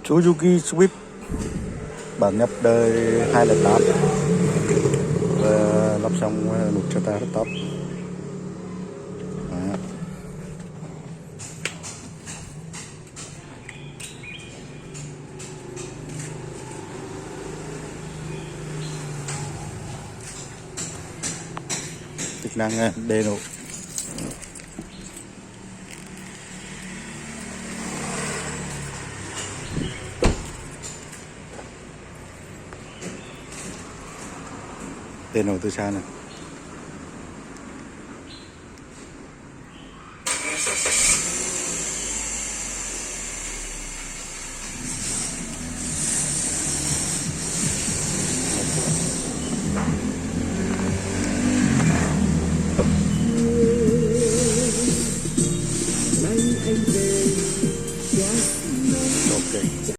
Suzuki Swift bản nhập đời 2008 và lắp xong nút start stop. Chức năng đề nổ từ xa này. Ok.